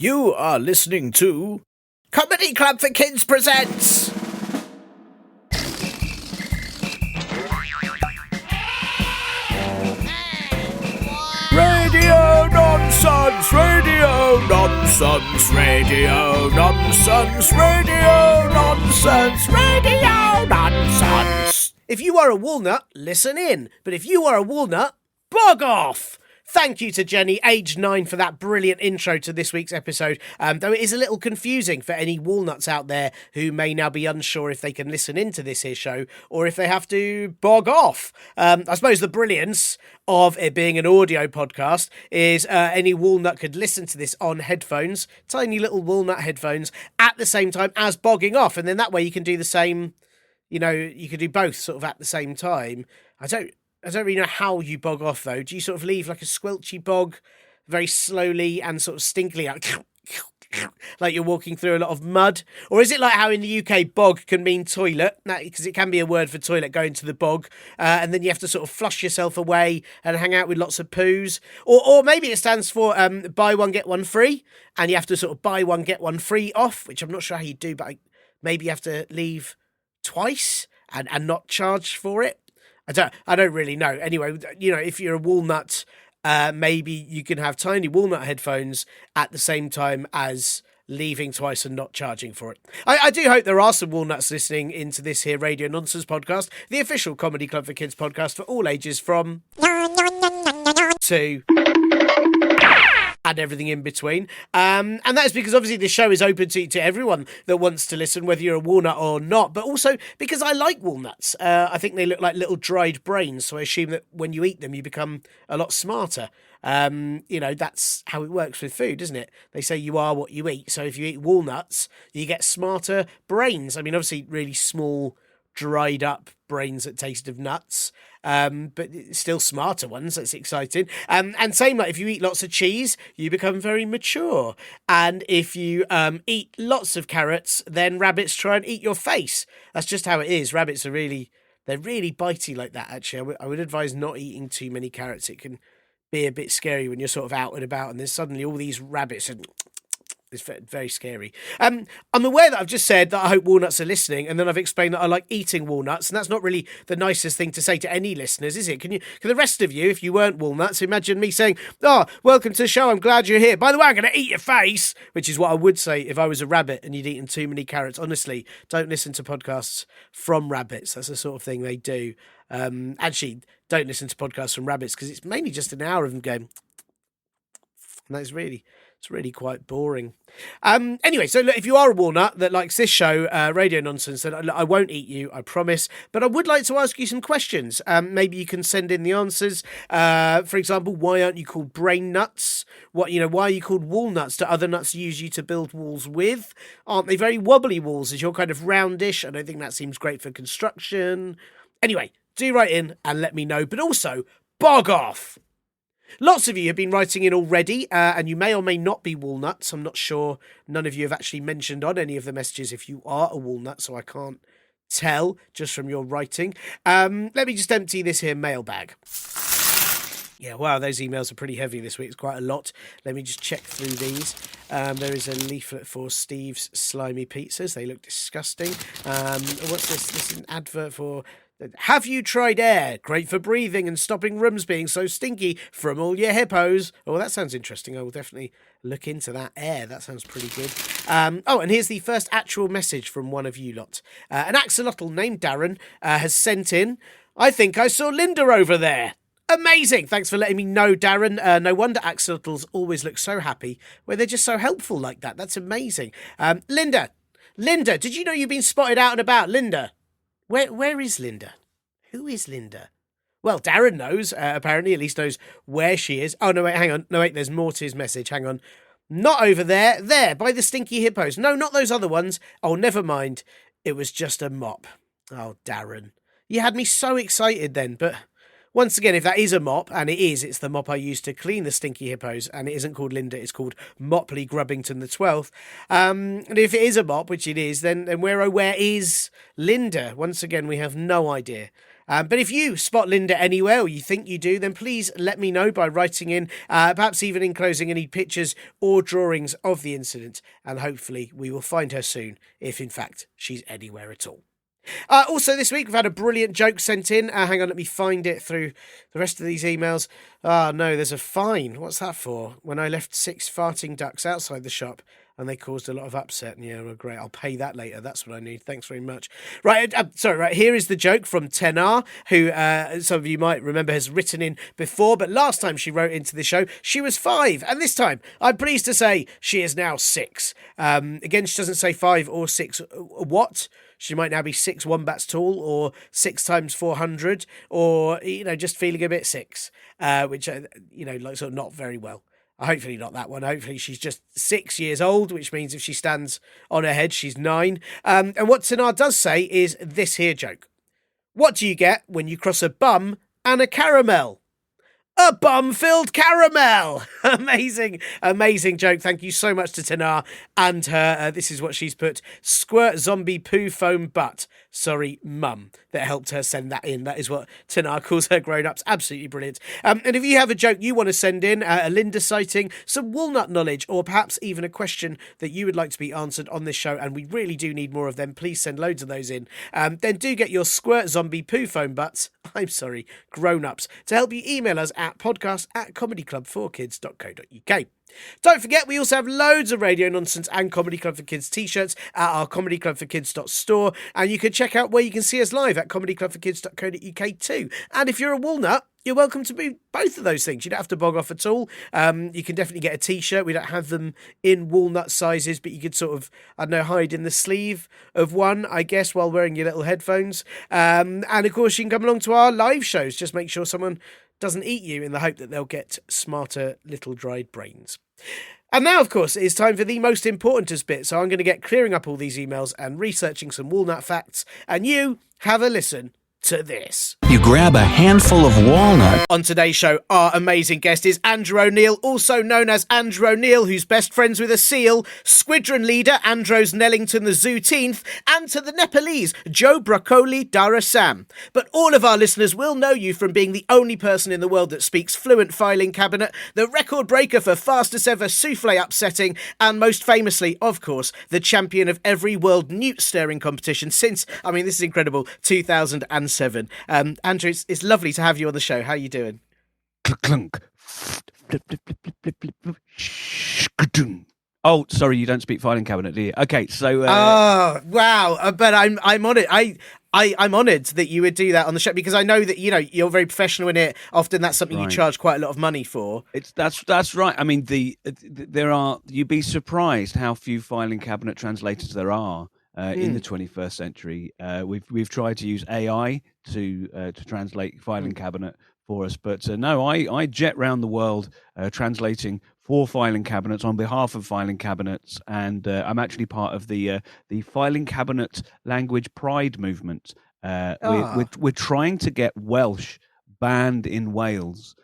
You are listening to Comedy Club for Kids presents Radio Nonsense, Radio Nonsense, Radio Nonsense, Radio Nonsense, Radio Nonsense. If you are a walnut, listen in. But if you are a walnut, bog off. Thank you to Jenny, age 9, for that brilliant intro to this week's episode, though it is a little confusing for any walnuts out there who may now be unsure if they can listen into this here show or if they have to bog off. I suppose the brilliance of it being an audio podcast is any walnut could listen to this on headphones, tiny little walnut headphones, at the same time as bogging off, and then that way you can do the same, you know, you could do both sort of at the same time. I don't really know how you bog off, though. Do you sort of leave like a squelchy bog very slowly and sort of stinkily out, like you're walking through a lot of mud? Or is it like how in the UK bog can mean toilet, because it can be a word for toilet, go into the bog, and then you have to sort of flush yourself away and hang out with lots of poos? Or maybe it stands for buy one, get one free, and you have to sort of buy one, get one free off, which I'm not sure how you do, but maybe you have to leave twice and not charge for it. I don't really know. Anyway, you know, if you're a walnut, maybe you can have tiny walnut headphones at the same time as leaving twice and not charging for it. I do hope there are some walnuts listening into this here Radio Nonsense podcast, the official Comedy Club for Kids podcast for all ages from to and everything in between. And that is because obviously the show is open to everyone that wants to listen, whether you're a walnut or not, but also because I like walnuts. I think they look like little dried brains, so I assume that when you eat them, you become a lot smarter. You know, that's how it works with food, isn't it? They say you are what you eat, so if you eat walnuts, you get smarter brains. I mean, obviously really small, dried up brains that taste of nuts, but still smarter ones. That's exciting. And same, like if you eat lots of cheese, you become very mature. And if you eat lots of carrots, then rabbits try and eat your face. That's just how it is. Rabbits are they're really bitey like that, actually. I would advise not eating too many carrots. It can be a bit scary when you're sort of out and about and there's suddenly all these rabbits and it's very scary. I'm aware that I've just said that I hope walnuts are listening, and then I've explained that I like eating walnuts, and that's not really the nicest thing to say to any listeners, is it? Can the rest of you, if you weren't walnuts, imagine me saying, "Oh, welcome to the show, I'm glad you're here. By the way, I'm going to eat your face," which is what I would say if I was a rabbit and you'd eaten too many carrots. Honestly, don't listen to podcasts from rabbits. That's the sort of thing they do. Actually, don't listen to podcasts from rabbits because it's mainly just an hour of them going, and it's really quite boring. Anyway, so look, if you are a walnut that likes this show, Radio Nonsense, then I won't eat you, I promise. But I would like to ask you some questions. Maybe you can send in the answers. For example, why aren't you called brain nuts? Why are you called walnuts? Do other nuts use you to build walls with? Aren't they very wobbly walls? Is your kind of roundish? I don't think that seems great for construction. Anyway, do write in and let me know. But also, bog off! Lots of you have been writing in already, and you may or may not be walnuts. I'm not sure. None of you have actually mentioned on any of the messages if you are a walnut, so I can't tell just from your writing. Let me just empty this here mailbag. Yeah, wow, those emails are pretty heavy this week. It's quite a lot. Let me just check through these. There is a leaflet for Steve's Slimy Pizzas. They look disgusting. What's this? This is an advert for... Have you tried air? Great for breathing and stopping rooms being so stinky from all your hippos. Oh, that sounds interesting. I will definitely look into that air. That sounds pretty good. And here's the first actual message from one of you lot. An axolotl named Darren has sent in, "I think I saw Linda over there." Amazing. Thanks for letting me know, Darren. No wonder axolotls always look so happy where they're just so helpful like that. That's amazing. Linda, did you know you've been spotted out and about? Linda. Where is Linda? Who is Linda? Well, Darren knows, apparently, at least knows where she is. Oh, no, wait, hang on. No, wait, there's more to his message. Hang on. Not over there. There, by the stinky hippos. No, not those other ones. Oh, never mind. It was just a mop. Oh, Darren. You had me so excited then, but... Once again, if that is a mop, and it is, it's the mop I used to clean the stinky hippos, and it isn't called Linda, it's called Mopley Grubbington the 12th. And if it is a mop, which it is, then where is Linda? Once again, we have no idea. But if you spot Linda anywhere, or you think you do, then please let me know by writing in, perhaps even enclosing any pictures or drawings of the incident, and hopefully we will find her soon, if in fact she's anywhere at all. Also this week we've had a brilliant joke sent in. Hang on, let me find it through the rest of these emails. No, there's a fine. What's that for? When I left 6 farting ducks outside the shop and they caused a lot of upset. Yeah, well, great. I'll pay that later. That's what I need. Thanks very much. Right, right. Here is the joke from Tenar, who some of you might remember has written in before, but last time she wrote into the show, she was 5. And this time, I'm pleased to say she is now 6. Again, she doesn't say 5 or 6 what. She might now be 6 wombats tall, or 6 times 400, or, just feeling a bit 6, which, like sort of not very well. Hopefully not that one. Hopefully she's just 6 years old, which means if she stands on her head, she's 9. And what Tanar does say is this here joke. What do you get when you cross a bum and a caramel? A bum-filled caramel. Amazing joke. Thank you so much to Tanar and her. This is what she's put. Squirt zombie poo foam butt. Sorry, mum, that helped her send that in. That is what Tanar calls her grown-ups. Absolutely brilliant. And if you have a joke you want to send in, a Linda sighting, some walnut knowledge, or perhaps even a question that you would like to be answered on this show, and we really do need more of them, please send loads of those in. Then do get your squirt zombie poo foam butts, grown-ups, to help you email us at podcast@comedyclub4kids.co.uk. Don't forget, we also have loads of Radio Nonsense and Comedy Club for Kids t-shirts at our comedyclubforkids.store, and you can check out where you can see us live at comedyclubforkids.co.uk too. And if you're a walnut, you're welcome to be both of those things. You don't have to bog off at all. You can definitely get a t-shirt. We don't have them in walnut sizes, but you could sort of, hide in the sleeve of one, I guess, while wearing your little headphones. And of course, you can come along to our live shows. Just make sure someone doesn't eat you, in the hope that they'll get smarter little dried brains. And now, of course, it is time for the most important bit. So I'm going to get clearing up all these emails and researching some walnut facts. And you have a listen to this. You grab a handful of walnut. On today's show, our amazing guest is Andrew O'Neill, also known as Andrew O'Neill, who's best friends with a seal, squadron leader Andros Nellington the Zooteenth, and to the Nepalese, Joe Broccoli Darasam. But all of our listeners will know you from being the only person in the world that speaks fluent filing cabinet, the record breaker for fastest ever souffle upsetting, and most famously, of course, the champion of every world newt stirring competition since, this is incredible, 2007. Andrew, it's lovely to have you on the show. How are you doing? Clunk. Oh, sorry, you don't speak filing cabinet, do you? Okay, so... Oh, wow. But I'm honoured. I'm honoured that you would do that on the show, because I know that, you're very professional in it. Often that's something you charge quite a lot of money for. That's right. There are... You'd be surprised how few filing cabinet translators there are. In the 21st century, we've tried to use AI to translate filing cabinet for us, but no, I jet round the world translating for filing cabinets on behalf of filing cabinets, and I'm actually part of the filing cabinet language pride movement. We're trying to get Welsh banned in Wales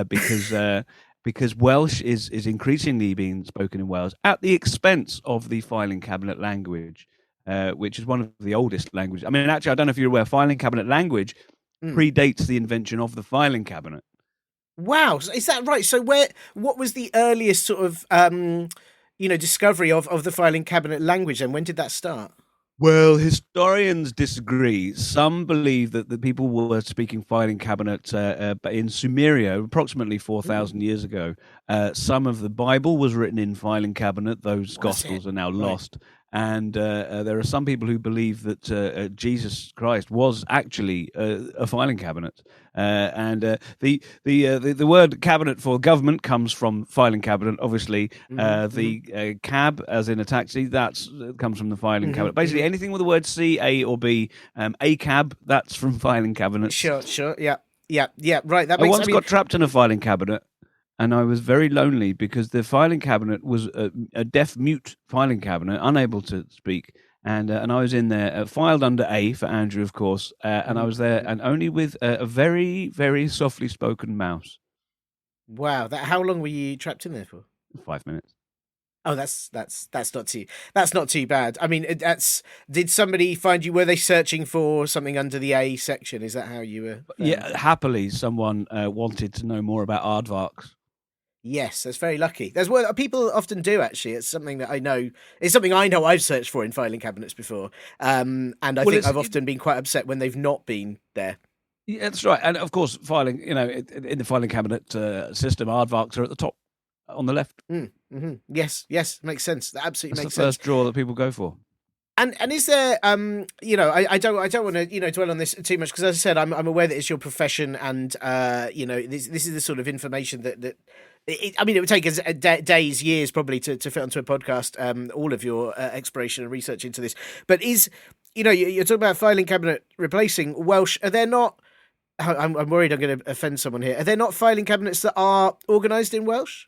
because Welsh is increasingly being spoken in Wales at the expense of the filing cabinet language. Which is one of the oldest languages. Actually, I don't know if you're aware, filing cabinet language predates the invention of the filing cabinet. Wow, is that right? So what was the earliest sort of, discovery of the filing cabinet language, and when did that start? Well, historians disagree. Some believe that the people were speaking filing cabinet in Sumeria approximately 4,000 years ago. Some of the Bible was written in filing cabinet. Those Gospels are now lost. And there are some people who believe that Jesus Christ was actually a filing cabinet. The word cabinet for government comes from filing cabinet, obviously. The cab, as in a taxi, that comes from the filing cabinet. Basically, anything with the word C, A, or B, a cab, that's from filing cabinets. Sure, yeah, right. That makes, I once got trapped in a filing cabinet, and I was very lonely because the filing cabinet was a deaf-mute filing cabinet, unable to speak. And I was in there, filed under A for Andrew, of course, and I was there, and only with a very, very softly spoken mouse. Wow. How long were you trapped in there for? 5 minutes. Oh, that's not too bad. I mean, that's did somebody find you? Were they searching for something under the A section? Is that how you were found? Yeah, happily, someone wanted to know more about aardvarks. Yes, that's very lucky. That's what people often do. Actually, it's something that I know. It's something I know I've searched for in filing cabinets before, and I Well, think I've often been quite upset when they've not been there. yeah, that's right. And of course, filing, in the filing cabinet system, aardvarks are at the top on the left. Yes, yes, makes sense. That absolutely That's makes the sense. first drawer that people go for. And is there I don't want to dwell on this too much because as I said I'm aware that it's your profession and this is the sort of information that I mean it would take us days years probably to fit onto a podcast all of your exploration and research into this, but is you're talking about filing cabinet replacing Welsh. Are there not? I'm worried I'm going to offend someone here. Are there not filing cabinets that are organised in Welsh?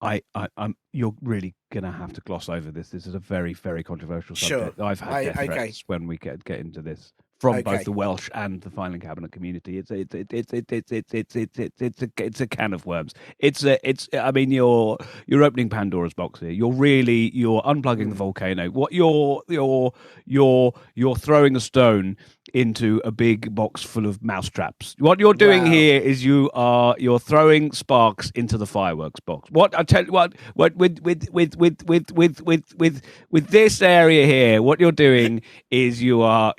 I'm. You're really gonna have to gloss over this. This is a very, very controversial subject. Sure. I've had death threats when we get into this from both the Welsh and the filing cabinet community. It's a can of worms. I mean, you're opening Pandora's box here. You're unplugging the volcano. What you're throwing a stone into a big box full of mousetraps. What you're doing here is you're throwing sparks into the fireworks box. What I tell you what with this area here, what you're doing is you're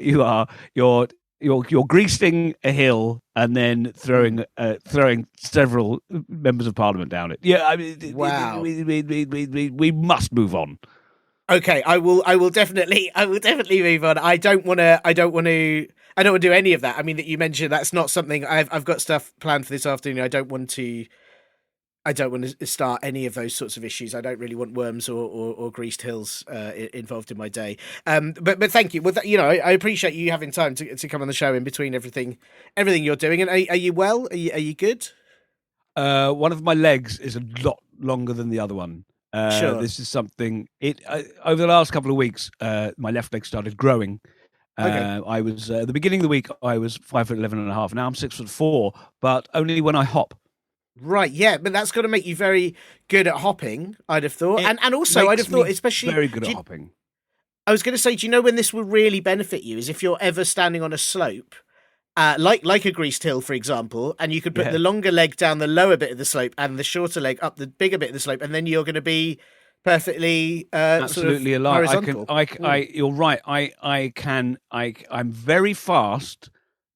greasing a hill and then throwing several members of parliament down it. Yeah, I mean, Wow. we must move on. Okay, I will definitely move on. I don't want to do any of that. I mean, that you mentioned, that's not something I've got stuff planned for this afternoon. I don't want to start any of those sorts of issues. I don't really want worms or greased hills involved in my day. But thank you. Well, I appreciate you having time to come on the show in between everything you're doing. And are you well? Are you good? One of my legs is a lot longer than the other one. Sure. This is something. Over the last couple of weeks, my left leg started growing. Okay. I was at the beginning of the week. I was 5'11.5". Now I'm 6'4", but only when I hop. Right, yeah, but that's got to make you very good at hopping, I'd have thought, and also I'd have thought, especially very good at hopping. I was going to say, do you know when this will really benefit you? Is if you're ever standing on a slope, like a greased hill, for example, and you could put the longer leg down the lower bit of the slope and the shorter leg up the bigger bit of the slope, and then you're going to be perfectly absolutely sort of alive. horizontal. You're right. I'm very fast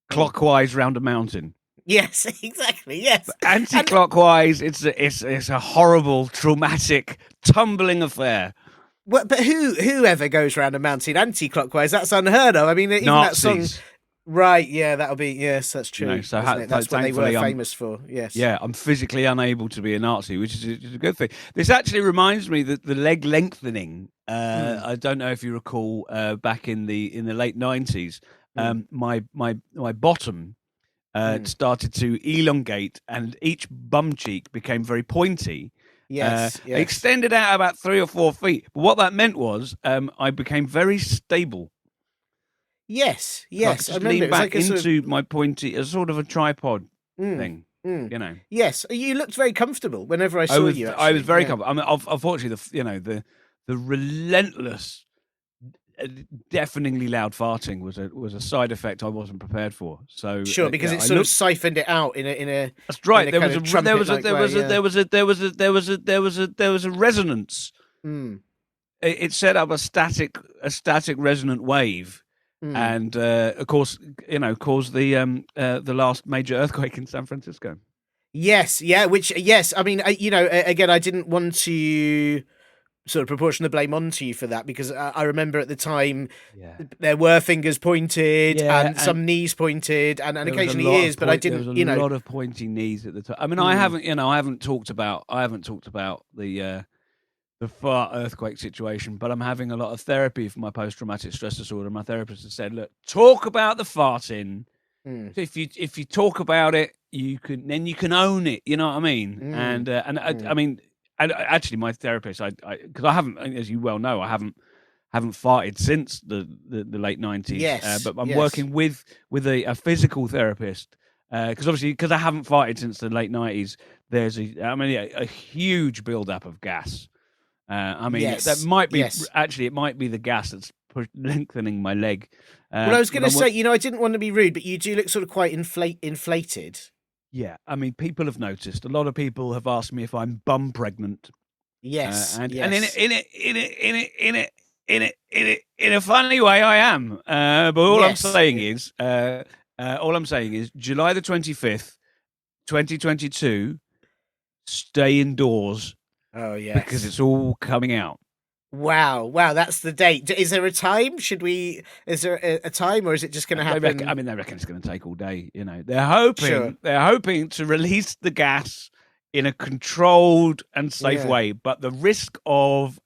clockwise round a mountain. Yes, exactly. Yes, but anti-clockwise, it's a horrible, traumatic, tumbling affair. Well, but whoever goes round a mountain anti-clockwise, that's unheard of. I mean, even Nazis. That song, right? Yeah, that'll be yes, that's true. That's what they were famous for. Yes. Yeah, I'm physically unable to be a Nazi, which is a good thing. This actually reminds me that the leg lengthening. I don't know if you recall back in the late 90s, my bottom. Started to elongate and each bum cheek became very pointy. Yes. It extended out about 3 or 4 feet. But what that meant was I became very stable. Yes. I just leaned back into my pointy, as sort of a tripod thing. Yes, you looked very comfortable whenever I saw you. Actually. I was very comfortable. I mean, unfortunately, the relentless, deafeningly loud farting was a side effect I wasn't prepared for. So sure, because it sort of siphoned it out in a. That's right. There was a resonance. It set up a static resonant wave, and of course, caused the last major earthquake in San Francisco. Yes, yeah. I mean, again, I didn't want to sort of proportion the blame onto you for that, because I remember at the time there were fingers pointed and some knees pointed and occasionally ears, but I didn't. There was a lot of pointing knees at the time. I mean, I haven't talked about the far earthquake situation, but I'm having a lot of therapy for my post-traumatic stress disorder. My therapist has said, look, talk about the farting. If you talk about it, you can own it. You know what I mean? I mean. And actually, my therapist, because I haven't, as you well know, I haven't farted since the late 90s. Yes, but I'm working with a physical therapist because I haven't farted since the late 90s. There's a huge build-up of gas I mean, that Yes. might be Yes. actually it might be the gas that's lengthening my leg. Well, I was going But to say, I didn't want to be rude, but you do look sort of quite inflated. yeah, I mean, people have noticed. A lot of people have asked me if I'm bum pregnant. Yes. And Yes. in a funny way, I am. But all I'm Yes. saying is, July the 25th, 2022. Stay indoors Oh, yes. because it's all coming out. Wow, that's the date. Is there a time? Is there a time, or is it just going to happen? They reckon it's going to take all day. You know, they're hoping to release the gas in a controlled and safe way, but the risk of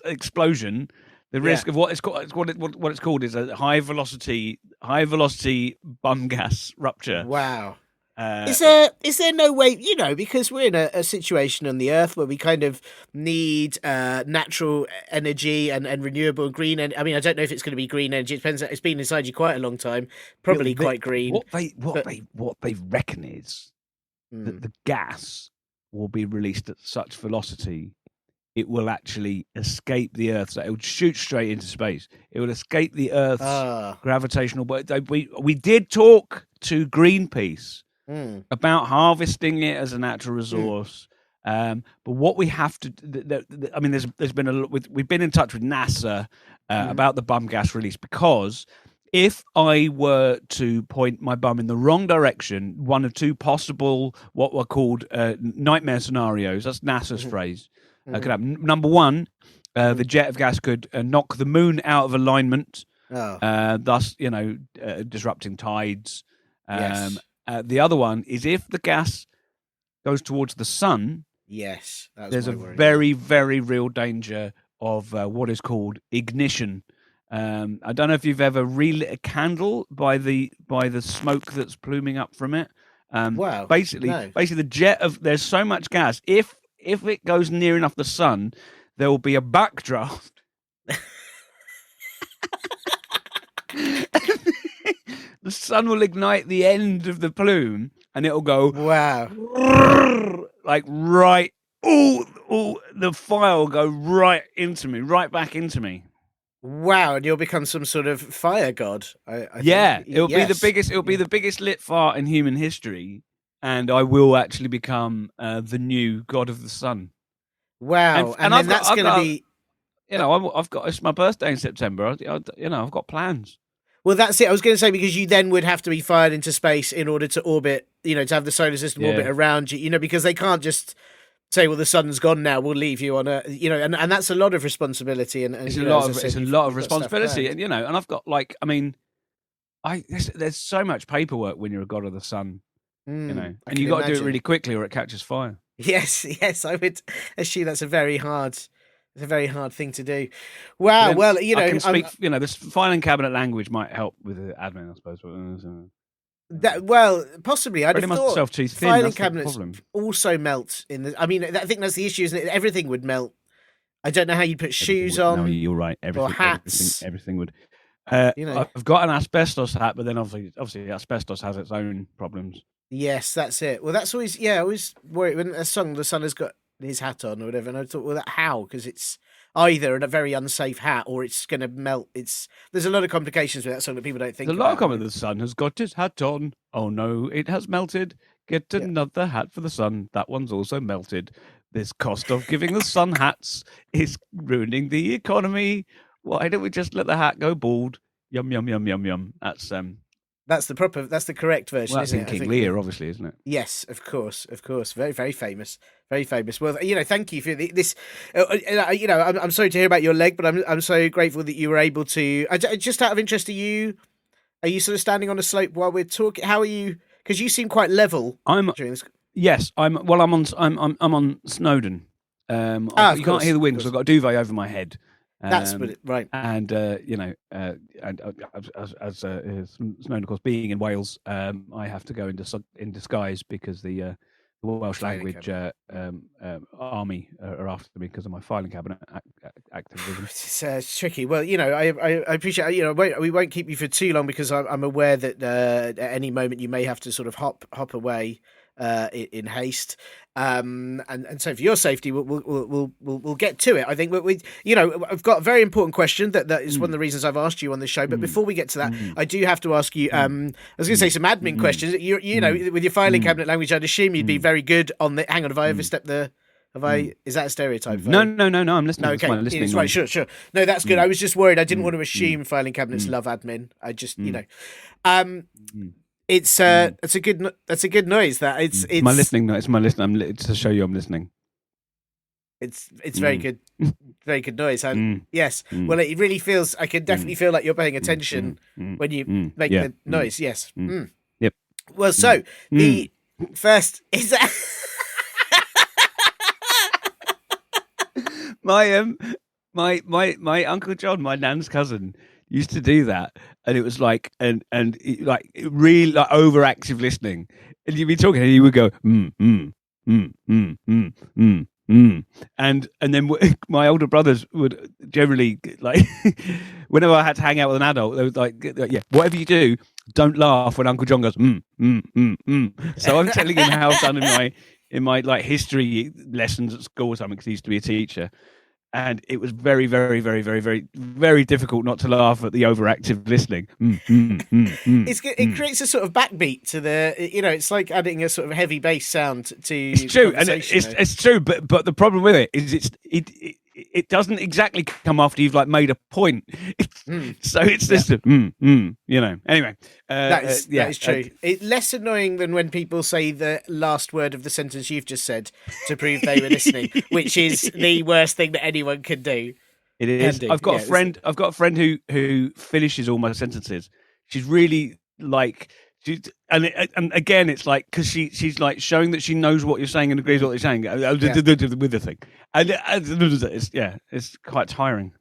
explosion, the risk of what it's called is a high velocity bum gas rupture. Wow. Is there no way, because we're in a situation on the Earth where we kind of need natural energy and renewable and green, and I mean, I don't know if it's going to be green energy. It depends. It's been inside you quite a long time, probably quite green. What they reckon is that the gas will be released at such velocity it will actually escape the Earth. So it will shoot straight into space. It will escape the Earth's gravitational. But we did talk to Greenpeace about harvesting it as a natural resource. But what we have to, I mean, there's been we've been in touch with NASA about the bum gas release, because if I were to point my bum in the wrong direction, one of two possible what were called nightmare scenarios. That's NASA's phrase. Could happen. Number one, the jet of gas could knock the moon out of alignment, thus, disrupting tides. The other one is if the gas goes towards the sun. Yes, there's a very, very real danger of what is called ignition. I don't know if you've ever relit a candle by the smoke that's pluming up from it. Wow. Basically, the jet of there's so much gas. If it goes near enough the sun, there will be a backdraft. The sun will ignite the end of the plume, and it'll go like right. The fire will go right back into me. Wow, and you'll become some sort of fire god. I think. It'll be the biggest. It'll be the biggest lit fart in human history, and I will actually become the new god of the sun. Wow, and then that's going to be. I've got. It's my birthday in September. I've got plans. Well, that's it. I was going to say, because you then would have to be fired into space in order to orbit. To have the solar system orbit around you. Because they can't just say, well, the sun's gone now, we'll leave you on a, and that's a lot of responsibility. And it's a lot of responsibility. And, and I've got there's so much paperwork when you're a god of the sun, and you got to do it really quickly or it catches fire. Yes. I would assume that's a very hard thing to do. Wow. Well, I can speak, this filing cabinet language might help with the admin, I suppose. Possibly. I'd have thought filing cabinets also melt in the. I mean, I think that's the issue, isn't it? Everything would melt. I don't know how you'd put shoes on. No, you're right. Or hats. Everything would. I've got an asbestos hat, but then obviously asbestos has its own problems. Yes, that's it. Well, that's always. I always worry when a song the sun has got his hat on or whatever, and I thought, well, how? Because it's either a very unsafe hat or it's going to melt. There's a lot of complications with that song that people don't think. There's a lot of complications. The sun has got his hat on. Oh no, it has melted. Get another hat for the sun. That one's also melted. This cost of giving the sun hats is ruining the economy. Why don't we just let the hat go bald? Yum yum yum yum yum. That's the correct version. Well, that's isn't in King Lear, obviously, isn't it? Yes, of course. Very, very famous. Very famous. Well, thank you for this. I'm sorry to hear about your leg, but I'm so grateful that you were able to. Just out of interest, are you sort of standing on a slope while we're talking? How are you? Because you seem quite level. Yes, I'm on Snowdon. You can't hear the wind because I've got a duvet over my head. That's right. And as Snowdon, of course, being in Wales, I have to go in disguise because the Welsh language army are after me because of my filing cabinet activism. It's tricky. Well, I appreciate. We won't keep you for too long because I'm aware that at any moment you may have to sort of hop away. in haste. And so for your safety, we'll get to it. I think I've got a very important question that is one of the reasons I've asked you on the show. But before we get to that, I do have to ask you. I was going to say some admin questions. You know, with your filing cabinet language, I'd assume you'd be very good on the. Hang on, have I overstepped the? Is that a stereotype? No. I'm listening. No, okay, That's my listening it's right. Sure. No, that's good. I was just worried. I didn't want to assume filing cabinets love admin. I just, it's a good noise. That it's my listening noise. It's my listening. It's to show you I'm listening. It's very good, very good noise. And yes, well, it really feels. I can definitely feel like you're paying attention when you make the noise. Yes. Yep. Well, so the first is that. My Uncle John, my nan's cousin, used to do that, and it was like like really like overactive listening. And you'd be talking, and he would go and then my older brothers would generally like whenever I had to hang out with an adult, they would like, yeah, whatever you do, don't laugh when Uncle John goes So I'm telling him how I've done in my like history lessons at school or something, because he used to be a teacher. And it was very, very, very, very, very, very difficult not to laugh at the overactive listening. It creates a sort of backbeat to the, it's like adding a sort of heavy bass sound to. It's true, and it's true, but the problem with it is it doesn't exactly come after you've like made a point. So it's this, Anyway, that is true. It's less annoying than when people say the last word of the sentence you've just said to prove they were listening, which is the worst thing that anyone can do. It is. I've got a friend who finishes all my sentences. She's really like. And again, it's like because she's like showing that she knows what you're saying and agrees with what you're saying with the thing, and it's quite tiring.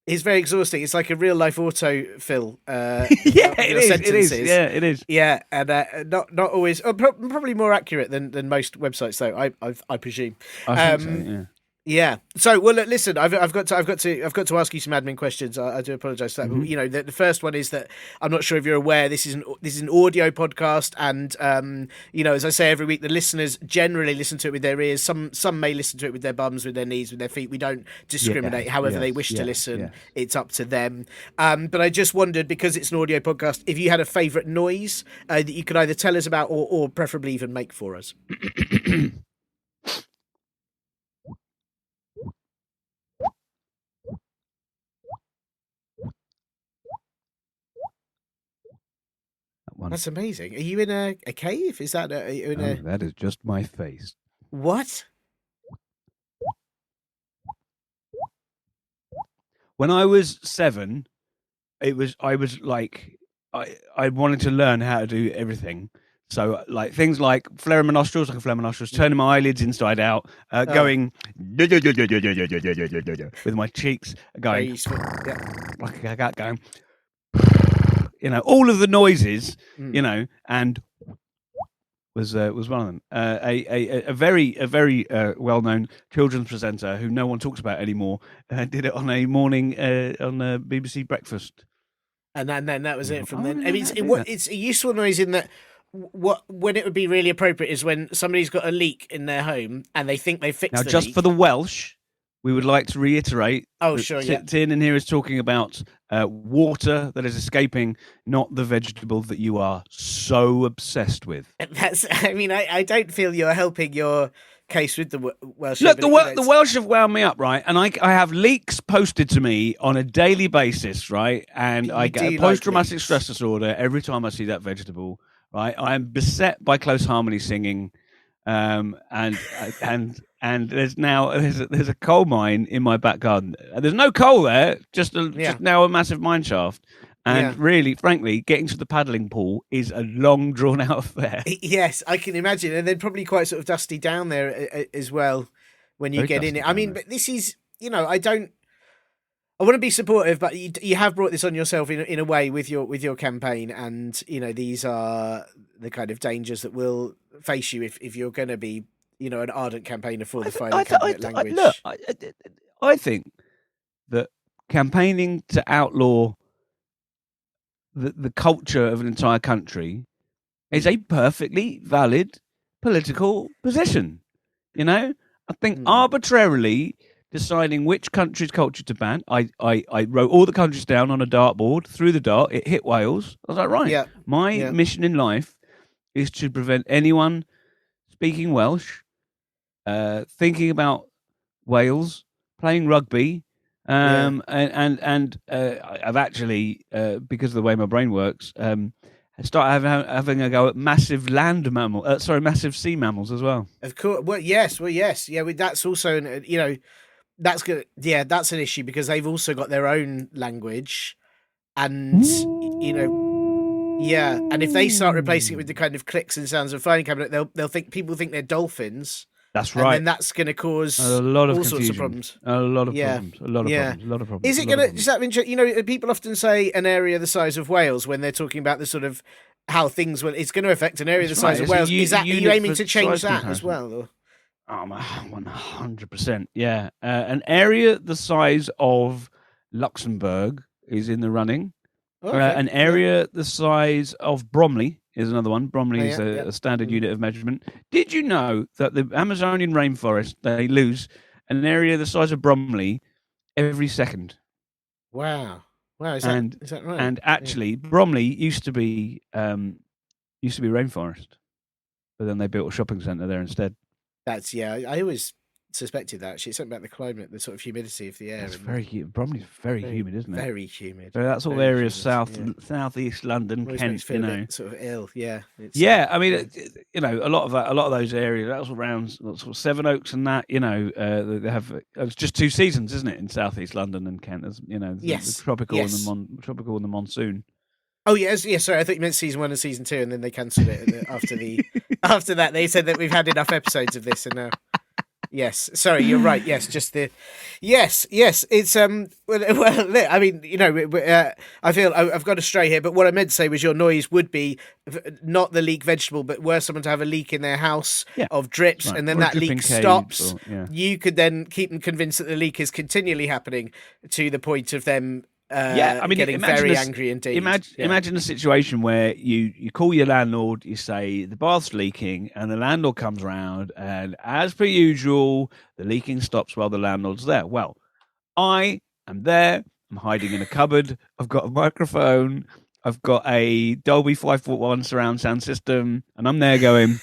It's very exhausting. It's like a real life autofill. It is. Yeah, it is. Yeah, and not always. Probably more accurate than most websites, though. I presume. I think so, yeah. Yeah. So, well, look, listen. I've got to ask you some admin questions. I do apologise for that. But, the first one is that I'm not sure if you're aware this is an audio podcast, and as I say every week, the listeners generally listen to it with their ears. Some may listen to it with their bums, with their knees, with their feet. We don't discriminate. However they wish to listen, it's up to them. But I just wondered, because it's an audio podcast, if you had a favourite noise that you could either tell us about or preferably even make for us. That's amazing. Are you in a cave? Is that that is just my face. What? When I was 7, I was like I wanted to learn how to do everything. So like things like flaring my nostrils, turning my eyelids inside out, going with my cheeks, going like I got going. All of the noises, and was one of them. A very well-known children's presenter who no one talks about anymore did it on a morning on a BBC Breakfast, and then that was it from then. I mean, it's a useful noise in that. When it would be really appropriate is when somebody's got a leak in their home and they think they fixed now, the just leak. For the Welsh, we would like to reiterate. Oh, sure, yeah. Tin in here is talking about water that is escaping, not the vegetable that you are so obsessed with. I don't feel you're helping your case with the Welsh. Look, the Welsh have wound me up, right? And I have leaks posted to me on a daily basis, right? And I get a post-traumatic stress disorder every time I see that vegetable, right? I am beset by close harmony singing. And there's a coal mine in my back garden. There's no coal there, just now a massive mine shaft. And really, frankly, getting to the paddling pool is a long, drawn-out affair. Yes, I can imagine, and then probably quite sort of dusty down there as well when you get in it. I mean, but this is, I want to be supportive, but you have brought this on yourself in a way with your campaign, and these are the kind of dangers that will face you if you're going to be an ardent campaigner for the filing cabinet language. Look, I think that campaigning to outlaw the culture of an entire country is a perfectly valid political position. You know, I think arbitrarily deciding which country's culture to ban. I wrote all the countries down on a dartboard, threw the dart, it hit Wales. I was like, right, my mission in life is to prevent anyone speaking Welsh, thinking about Wales, playing rugby, and I've actually, because of the way my brain works, started having a go at massive massive sea mammals as well. Of course. Well, yes. Yeah, that's also, that's good. Yeah, that's an issue because they've also got their own language, and and if they start replacing it with the kind of clicks and sounds of filing cabinet, they'll think people think they're dolphins. That's right. And then that's going to cause a lot of all confusion. sorts of problems. A lot of problems. Is it going to, just out of interest, people often say an area the size of Wales when they're talking about the sort of how things will, it's going to affect an area the size of Wales. Are you aiming to change that as well? Or? 100%. Yeah. An area the size of Luxembourg is in the running. Okay. An area the size of Bromley is another one. Bromley is a standard unit of measurement. Did you know that the Amazonian rainforest, they lose an area the size of Bromley every second? Wow. Is that right? And actually, Bromley used to be rainforest, but then they built a shopping centre there instead. That's, I always suspected that. Actually, it's something about the climate, the sort of humidity of the air. It's Bromley's very humid, isn't it? Very humid. So that sort of area, southeast London, Kent, sort of ill. Yeah. I mean, a lot of those areas. That's around sort of Seven Oaks and that. They have. It's just 2 seasons, isn't it, in southeast London and Kent? As the tropical and the monsoon. Oh yes. Sorry, I thought you meant season 1 and season 2, and then they cancelled it after that. They said that we've had enough episodes of this, and now. Yes, sorry, you're right. Yes, yes. It's well. I mean, I feel I've got to stray here, but what I meant to say was your noise would be not the leak vegetable, but were someone to have a leak in their house of drips, and then that leak stops. You could then keep them convinced that the leak is continually happening to the point of them. Getting very angry indeed. Imagine a situation where you call your landlord, you say the bath's leaking, and the landlord comes round, and as per usual, the leaking stops while the landlord's there. Well, I am there. I'm hiding in a cupboard. I've got a microphone. I've got a Dolby 5.1 surround sound system, and I'm there going.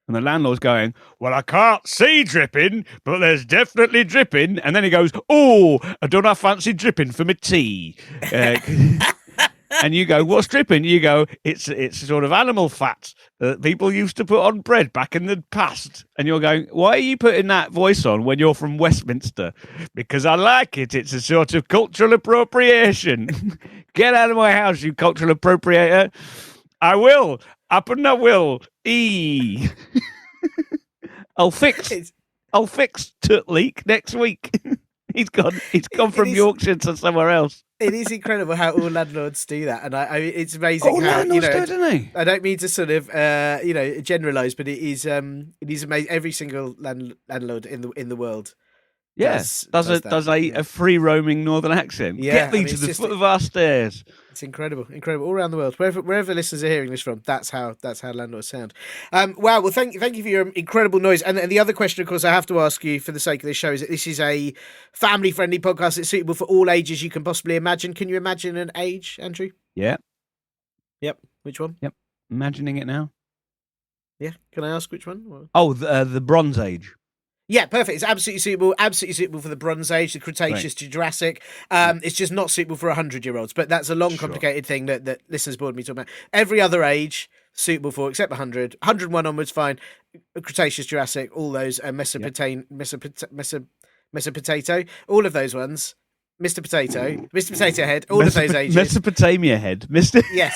And the landlord's going, well, I can't see dripping, but there's definitely dripping. And then he goes, oh, I don't have fancy dripping for my tea. And you go, what's dripping? You go, it's sort of animal fat that people used to put on bread back in the past. And you're going, why are you putting that voice on when you're from Westminster? Because I like it. It's a sort of cultural appropriation. Get out of my house, you cultural appropriator. I will. Up and I will. I'll fix Toot Leak next week. He's gone from Yorkshire to somewhere else. It is incredible how all landlords do that, and it's amazing all how landlords do, don't they? I don't mean to sort of generalise, but it is amazing. Every single landlord in the world. Yes, does a free roaming northern accent. Yeah, Get me to the foot of our stairs. It's incredible all around the world. Wherever listeners are hearing this from, that's how landlords sound. Wow. Well, thank you for your incredible noise. And the other question, of course, I have to ask you for the sake of this show is that this is a family friendly podcast. It's suitable for all ages you can possibly imagine. Can you imagine an age, Andrew? Yeah. Yep. Which one? Yep. Imagining it now. Yeah. Can I ask which one? Oh, the Bronze Age. Yeah, perfect. It's absolutely suitable for the Bronze Age, the Cretaceous to Jurassic. It's just not suitable for 100-year-olds, but that's a long, complicated thing that listeners bored me talking about. Every other age, suitable for, except 100. 101 onwards, fine. Cretaceous, Jurassic, all those, Mesopotato, all of those ones. Mr. Potato Head, all of those ages. Mesopotamia Head, Mr. Yes,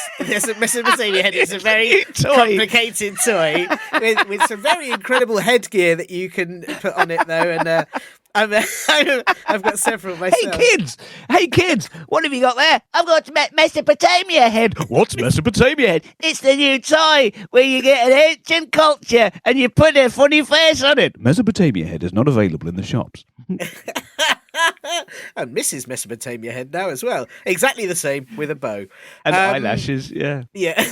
Mesopotamia Head is a very complicated toy with some very incredible headgear that you can put on it, though. And I've got several myself. Hey kids, what have you got there? I've got Mesopotamia Head. What's Mesopotamia Head? It's the new toy where you get an ancient culture and you put a funny face on it. Mesopotamia Head is not available in the shops. And Mrs. Mesopotamia Head now as well. Exactly the same with a bow. And eyelashes, yeah. Yeah.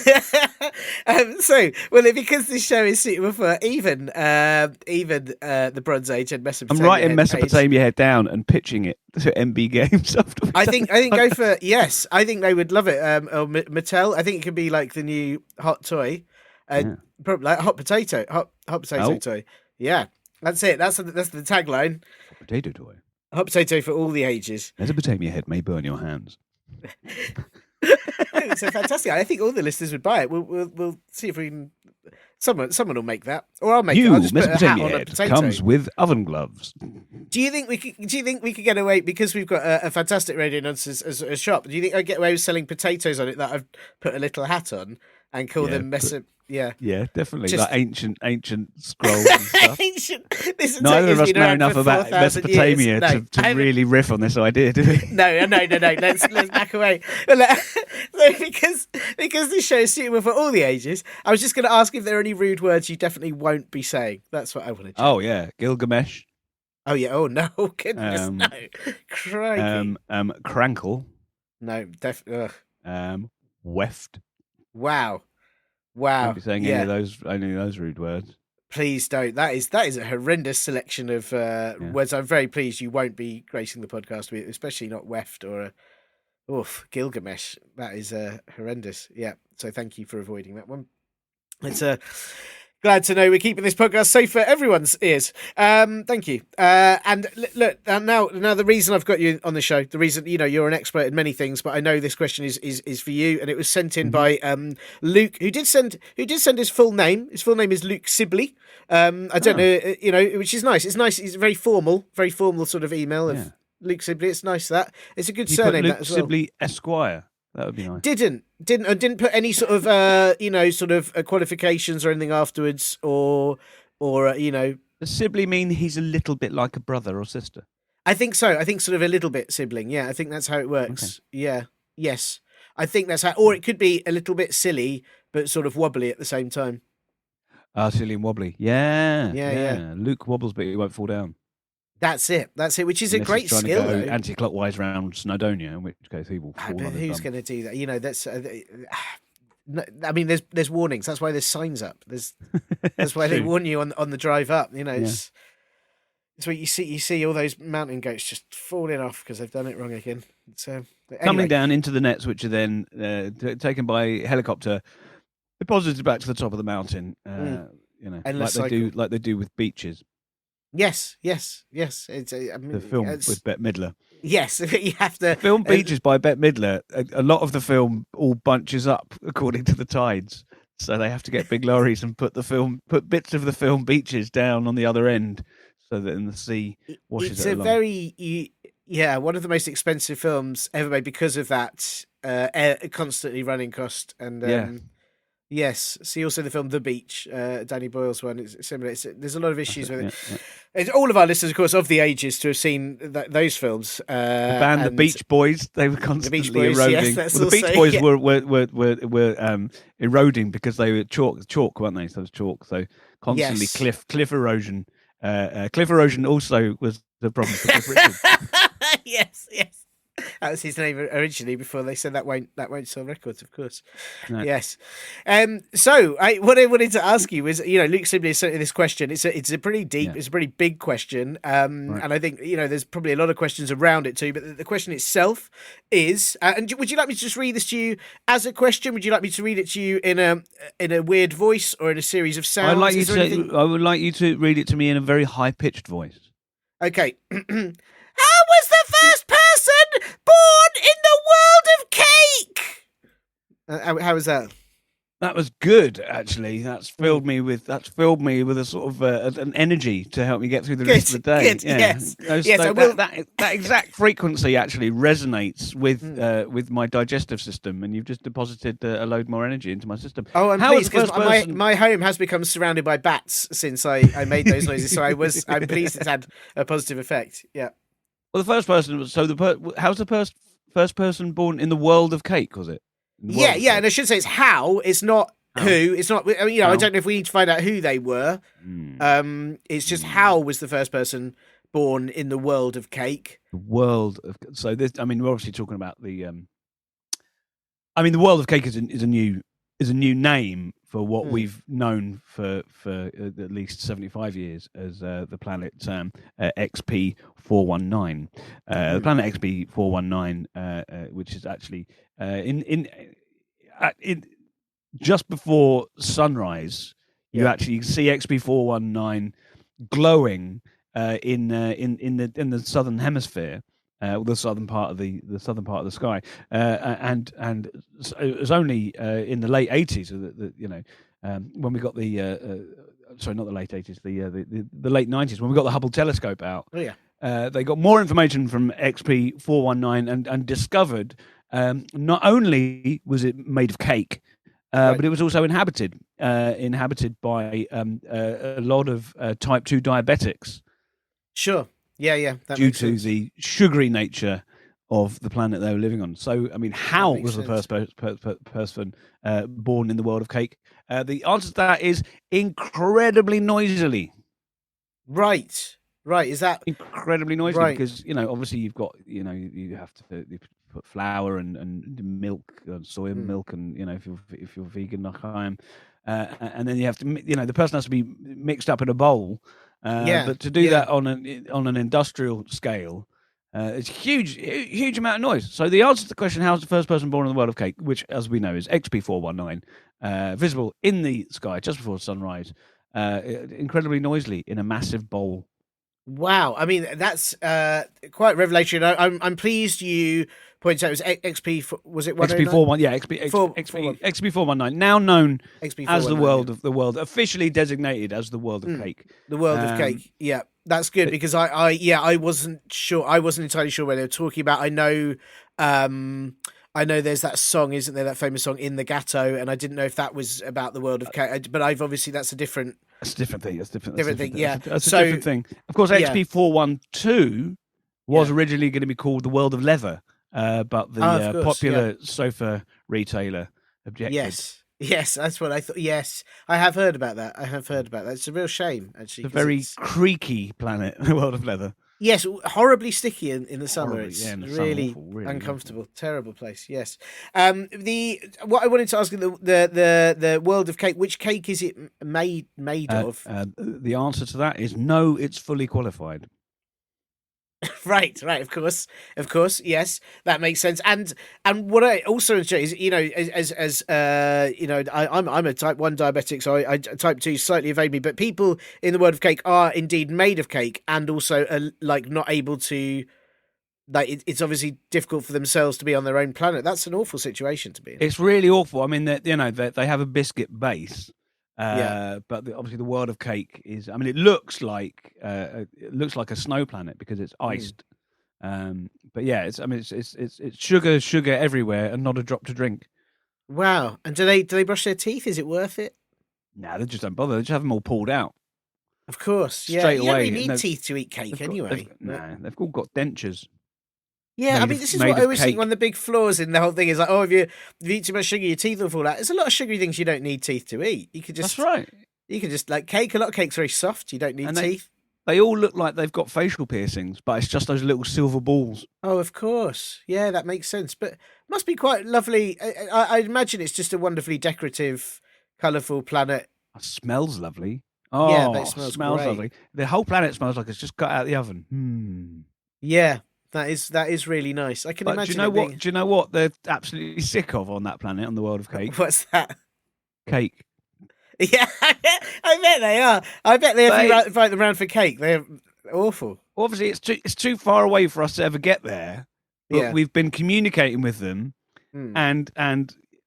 Because this show is suitable for even the Bronze Age and I'm Mesopotamia. writing Head Mesopotamia Head down and pitching it to MB Games afterwards. I think go for yes. I think they would love it. Or Mattel. I think it could be like the new hot toy, probably like hot potato toy. Yeah, that's it. That's the tagline. Potato toy. Hot potato for all the ages. Mesopotamia Head may burn your hands. It's fantastic. I think all the listeners would buy it. We'll see if we can. Someone will make that, or I'll make it. I'll just put a hat Mesopotamia on a Head potato. comes with oven gloves. Do you think we could get away, because we've got a fantastic radio nonsense as a shop? Do you think I'd get away with selling potatoes on it that I've put a little hat on and call them Yeah, definitely. Just- Like ancient scrolls and stuff. ancient. Neither of us know enough about Mesopotamia to really riff on this idea, do we? No. Let's back away. Well, so because this show is suitable for all the ages, I was just going to ask if there are any rude words you definitely won't be saying. That's what I wanted to. Oh yeah, Gilgamesh. Oh yeah. Oh no, goodness no. Crikey. Crankle. No, definitely. Weft. Wow. Won't be saying any of those rude words. Please don't. That is a horrendous selection of words. I'm very pleased you won't be gracing the podcast with, especially not Weft or Gilgamesh. That is horrendous. Yeah. So thank you for avoiding that one. It's glad to know we're keeping this podcast safe for everyone's ears. Thank you. And look, now the reason I've got you on the show, the reason, you're an expert in many things, but I know this question is for you, and it was sent in by Luke, who did send his full name. His full name is Luke Sibley. I don't know, which is nice. It's nice. It's very formal sort of email of Luke Sibley. It's nice that it's a good surname. Luke that as well. Sibley Esquire. That would be nice. Didn't put any sort of qualifications or anything afterwards, or. Does Sibley mean he's a little bit like a brother or sister? I think so. I think sort of a little bit sibling. Yeah, I think that's how it works. Okay. Yeah. Yes. I think that's how, or it could be a little bit silly but sort of wobbly at the same time. Silly and wobbly. Yeah. Luke wobbles, but he won't fall down. That's it, which is a great skill. To go anti-clockwise round Snowdonia, in which case he will fall. But who's going to do that? That's. I mean, there's warnings. That's why there's signs up. That's why they warn you on the drive up. It's what you see all those mountain goats just falling off because they've done it wrong again. So coming down into the nets, which are then taken by helicopter, deposited back to the top of the mountain. Like they do with beaches. Yes. It's the film with Bette Midler. Yes, you have to. Film Beaches by Bette Midler. A lot of the film all bunches up according to the tides, so they have to get big lorries and put bits of the film Beaches down on the other end, so that in the sea washes it along. One of the most expensive films ever made because of that constantly running cost and. Yes. See also the film The Beach, Danny Boyle's one. It's similar. There's a lot of issues with it. Yeah. It's all of our listeners, of course, of the ages to have seen those films. The band The Beach Boys, they were constantly eroding. Yes, the Beach Boys were eroding because they were chalk, weren't they? So it was chalk. So constantly cliff erosion. Cliff erosion also was the problem for Cliff Richard. Yes. That was his name originally before they said that won't sell records, of course. No. Yes. So what I wanted to ask you was, Luke Sibley sent this question. It's a pretty deep, it's a pretty big question. Right. And I think, there's probably a lot of questions around it too, but the question itself is, and would you like me to just read this to you as a question? Would you like me to read it to you in a weird voice or in a series of sounds? I would like you to read it to me in a very high-pitched voice. Okay. How was the first person born in the world of cake? How was that? That was good, actually. That's filled me with a sort of an energy to help me get through the rest of the day. Good, yes. That exact frequency actually resonates with my digestive system, and you've just deposited a load more energy into my system. Oh, I'm pleased because my home has become surrounded by bats since I made those noises. So I'm pleased it's had a positive effect. Yeah. Well, the first person. So how's the first person born in the world of cake? Was it? Yeah, and I should say it's how. It's not who. It's not. I don't know if we need to find out who they were. It's just how was the first person born in the world of cake. The world of this. I mean, we're obviously talking about the. I mean, the world of cake is a new name for what we've known for at least 75 years as the planet XP419. The planet XP419, which is actually in just before sunrise, you actually see XP419 glowing in the southern hemisphere. The southern part of the sky, and it was only in the late 80s when we got the sorry, not the late 80s, the late 90s, when we got the Hubble telescope out. Oh yeah, they got more information from XP419 and discovered not only was it made of cake, but it was also inhabited by a lot of type 2 diabetics. Sure. Yeah. Due to the sugary nature of the planet they were living on. So, I mean, how was the first person born in the world of cake? The answer to that is incredibly noisily. Right. Is that incredibly noisily? Because obviously you've got you have to put flour and milk, soy milk, and if you're vegan like I am, and then you have to the person has to be mixed up in a bowl. But to do that on an industrial scale, it's huge amount of noise. So the answer to the question, how was the first person born in the world of cake, which, as we know, is XP419, visible in the sky just before sunrise, incredibly noisily in a massive bowl. Wow, I mean that's quite revelatory. I'm pleased you pointed out it was XP. Was it XP41? Yeah, XP419, now known as the world, officially designated as the world of cake. The world of cake. Yeah, that's good because I wasn't sure. I wasn't entirely sure what they were talking about. I know there's that song, isn't there? That famous song "In the Ghetto," and I didn't know if that was about the world of cake. But that's a different. That's a different thing. That's a different thing. Yeah, that's a different thing. Of course, XP412 was originally going to be called the world of leather, but the popular sofa retailer objected. Yes, that's what I thought. Yes, I have heard about that. It's a real shame, actually. It's a very creaky planet, the world of leather. Yes, horribly sticky in the summer. It's really uncomfortable, awful. Terrible place. Yes. What I wanted to ask you, the world of cake. Which cake is it made of? The answer to that is no. It's fully qualified. Right. Of course. Yes, that makes sense. And what I also enjoy is, I'm a type 1 diabetic, so I type 2 slightly evade me. But people in the world of cake are indeed made of cake, and also not able to. It's obviously difficult for themselves to be on their own planet. That's an awful situation to be in. It's really awful. I mean, they have a biscuit base. But obviously the world of cake is. I mean, it looks like a snow planet because it's iced. But yeah, it's sugar everywhere and not a drop to drink. Wow! And do they brush their teeth? Is it worth it? No, they just don't bother. They just have them all pulled out. Of course, straight away. You don't really need teeth to eat cake anyway. They've all got dentures. Yeah, I mean, this is what I always think. One of the big flaws in the whole thing is like, if you eat too much sugar, your teeth will fall out. There's a lot of sugary things you don't need teeth to eat. You could just. That's right. You can just cake. A lot of cake's very soft. You don't need teeth. They all look like they've got facial piercings, but it's just those little silver balls. Oh, of course. Yeah, that makes sense. But it must be quite lovely. I imagine it's just a wonderfully decorative, colourful planet. It smells lovely. Oh, yeah, but it smells lovely. The whole planet smells like it's just got out of the oven. Yeah. That is really nice. I can imagine. Do you know what they're absolutely sick of on that planet, on the world of cake? What's that? Cake. Yeah, I bet they are. I bet they invite them around for cake. They're awful. Obviously, it's too far away for us to ever get there. But we've been communicating with them, and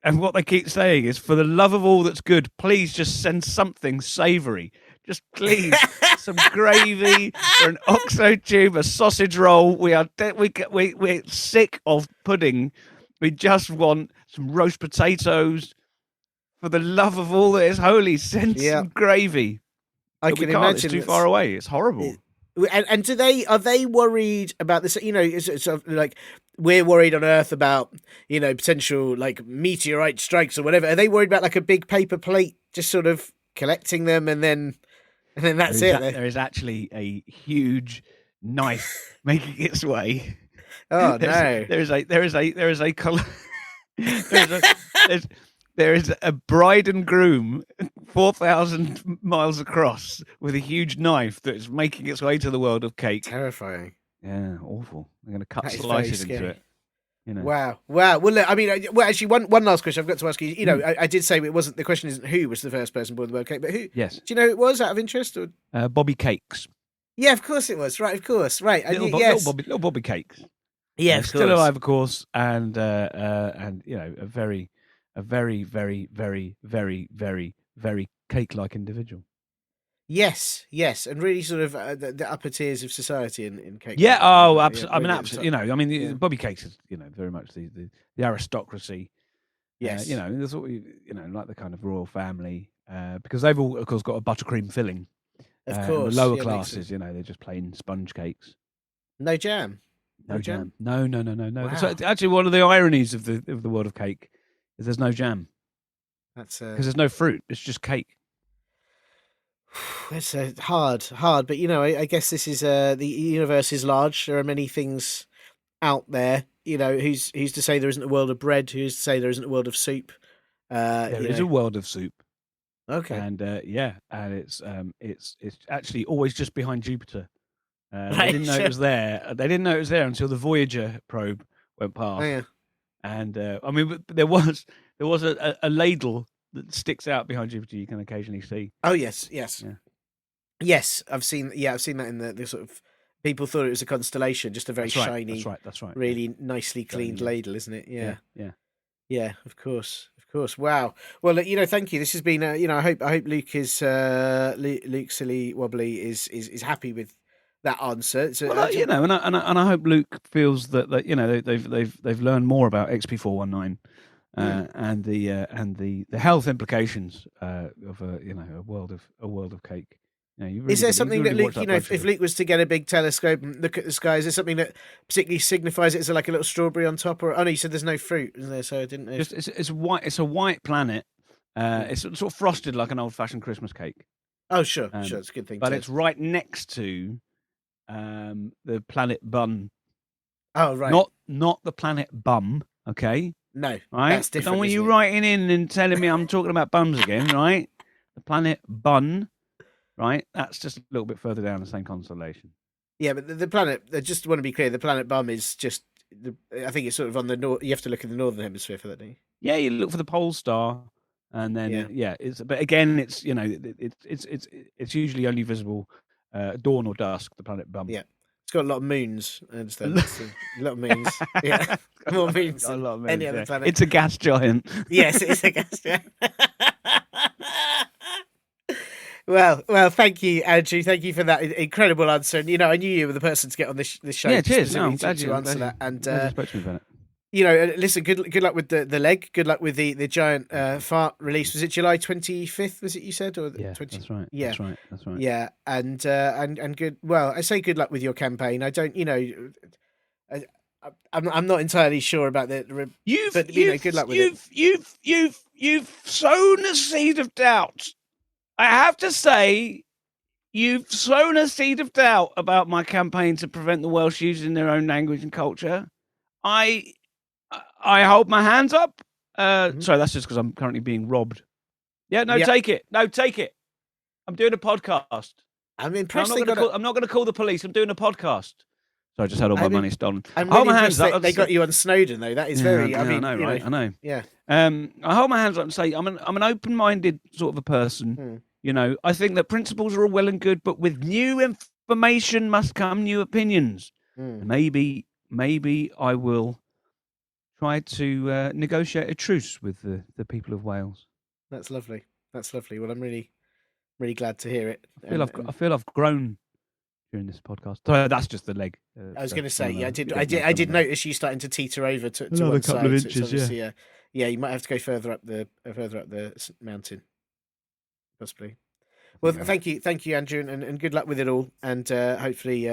what they keep saying is, for the love of all that's good, please just send something savoury. Just please, some gravy or an oxo tube, a sausage roll. We're sick of pudding. We just want some roast potatoes. For the love of all that is holy, send some gravy. I can imagine it's too far away. It's horrible. And are they worried about this? It's like we're worried on Earth about potential like meteorite strikes or whatever. Are they worried about like a big paper plate just sort of collecting them and then that's it? There is actually a huge knife making its way. Oh no! There is a color. There is a bride and groom 4,000 miles across with a huge knife that is making its way to the world of cake. Terrifying. Yeah, awful. They're going to cut That is slices very into scary. it. You know. Wow. Well, look, I mean, well, actually, one last question I've got to ask you. You know, I did say it wasn't. The question isn't who was the first person born in the world cake, but who? Yes. Do you know who it was, out of interest? Or... Bobby Cakes. Yeah, of course it was. Right, of course. Right. And Little Bobby Cakes. Yeah, of still course. alive, of course, and you know, a very, very, very, very, very, very cake-like individual. Yes, and really sort of the upper tiers of society in cake. Yeah. Oh, absolutely. Yeah, I mean, absolutely. You know, I mean, yeah. Bobby Cakes is, you know, very much the aristocracy. Yes. You know, there's all, you know, like the kind of royal family, because they've all, of course, got a buttercream filling. Of course. The lower classes, you know, they're just plain sponge cakes. No jam. No jam. No. Wow. That's actually one of the ironies of the world of cake is there's no jam. That's because there's no fruit. It's just cake. It's hard, but you know, I guess this is the universe is large. There are many things out there. You know, who's to say there isn't a world of bread? Who's to say there isn't a world of soup? There is a world of soup. Okay. And and it's actually always just behind Jupiter. Right, they didn't know it was there. They didn't know it was there until the Voyager probe went past. Oh, yeah. And I mean, there was a ladle that sticks out behind Jupiter. You can occasionally see. Oh yes. Yeah. Yes, I've seen that in the sort of people thought it was a constellation, just a very shiny, that's right. really nicely cleaned ladle, isn't it? Yeah. Of course. Wow. Well, you know, thank you. This has been, you know, I hope Luke is Luke Silly Wobbly is happy with that answer. So, well, you know, and I hope Luke feels that you know they've learned more about XP419 and the health implications of a world of cake. You know, is there something that Luke, you know, if Luke was to get a big telescope and look at the sky, is there something that particularly signifies it? Is there like a little strawberry on top? Or you said there's no fruit, isn't there? So I didn't know. It's white. It's a white planet. It's sort of frosted like an old-fashioned Christmas cake. Oh, sure, it's a good thing. But it's right next to the planet Bun. Oh, right. Not the planet Bum. Okay. No, right. That's different. Don't want you writing in and telling me I'm talking about bums again, right? The planet Bun. Right, that's just a little bit further down the same constellation. Yeah, but the planet. I just want to be clear. The planet Bum is just. I think it's sort of on the north. You have to look in the northern hemisphere for that, don't you? Yeah, you look for the pole star, and then it's. But again, it's it's usually only visible dawn or dusk. The planet Bum. Yeah, it's got a lot of moons. I understand. A lot of moons. Yeah, more moons than any other planet. It's a gas giant. Yes, it's a gas giant. Well, thank you, Andrew. Thank you for that incredible answer. And, you know, I knew you were the person to get on this show. Yeah, cheers. To answer that. And, it. You know, listen, good luck with the leg. Good luck with the giant fart release. Was it July 25th, was it you said? Or yeah, 20... that's right. Yeah. That's right. Yeah, and good, well, I say good luck with your campaign. I don't, you know... I'm not entirely sure about the... But, you know, good luck with it. You've sown a seed of doubt. I have to say, you've sown a seed of doubt about my campaign to prevent the Welsh using their own language and culture. I hold my hands up. Sorry, that's just because I'm currently being robbed. Yeah, take it. No, take it. I'm doing a podcast. I'm impressed. I'm not going to call the police. I'm doing a podcast. So I just had all my money stolen. I hold my hands up. They got you on Snowden, though. That is very. I mean, I know, right? I know. Yeah. I hold my hands up and say I'm an open-minded sort of a person. You know, I think that principles are all well and good, but with new information must come new opinions. Maybe I will try to negotiate a truce with the people of Wales. That's lovely. Well, I'm really, really glad to hear it. I feel I've grown during this podcast. So that's just the leg. I was going to say, I did notice you starting to teter over to another one couple side. of inches, yeah, you might have to go further up the mountain. Possibly. Well, thank you, Andrew, and good luck with it all. And hopefully,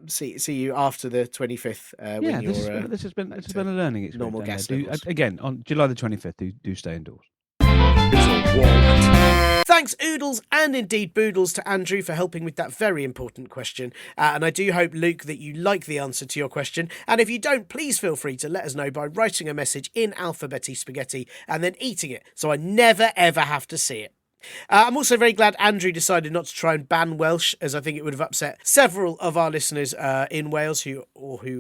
see you after the 25th. This has been a learning experience. Normal gas again on July the 25th. Do stay indoors. Thanks Thanks Oodles and indeed Boodles to Andrew for helping with that very important question. And I do hope, Luke, that you like the answer to your question. And if you don't, please feel free to let us know by writing a message in alphabety spaghetti and then eating it, so I never ever have to see it. I'm also very glad Andrew decided not to try and ban Welsh, as I think it would have upset several of our listeners in Wales who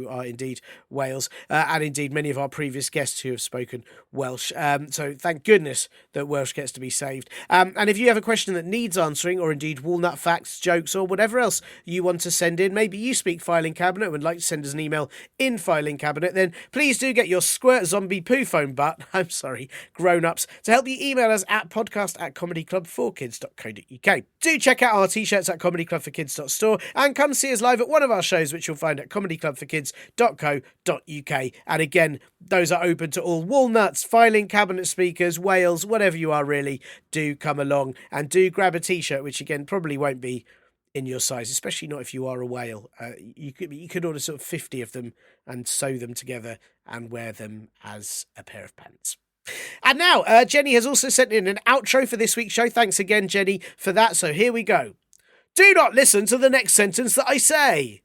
are indeed Wales, and indeed many of our previous guests who have spoken Welsh. So thank goodness that Welsh gets to be saved. And if you have a question that needs answering, or indeed walnut facts, jokes, or whatever else you want to send in, maybe you speak filing cabinet and would like to send us an email in filing cabinet, then please do get your squirt zombie poo phone butt, I'm sorry, grown-ups, to help you email us at podcast@comedyclubforkids.co.uk. Do check out our t-shirts at comedyclubforkids.store and come see us live at one of our shows, which you'll find at comedyclubforkids.co.uk. And again, those are open to all walnuts, filing cabinet speakers, whales, whatever you are really. Do come along and do grab a t-shirt, which again probably won't be in your size, especially not if you are a whale. You could order sort of 50 of them and sew them together and wear them as a pair of pants. And now, Jenny has also sent in an outro for this week's show. Thanks again, Jenny, for that. So here we go. Do not listen to the next sentence that I say.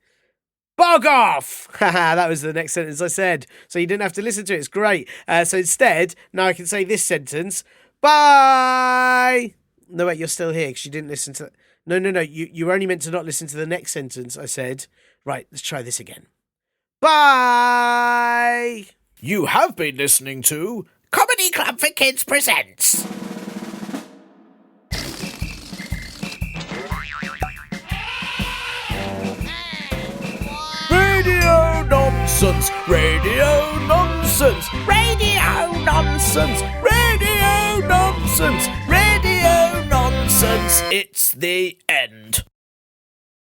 Bog off! Haha, that was the next sentence I said. So you didn't have to listen to it. It's great. So instead, now I can say this sentence. Bye! No, wait, you're still here because you didn't listen to... No. You were only meant to not listen to the next sentence I said. Right, let's try this again. Bye! You have been listening to Comedy Club for Kids presents. Radio nonsense, radio nonsense, radio nonsense, radio nonsense, radio nonsense. It's the end.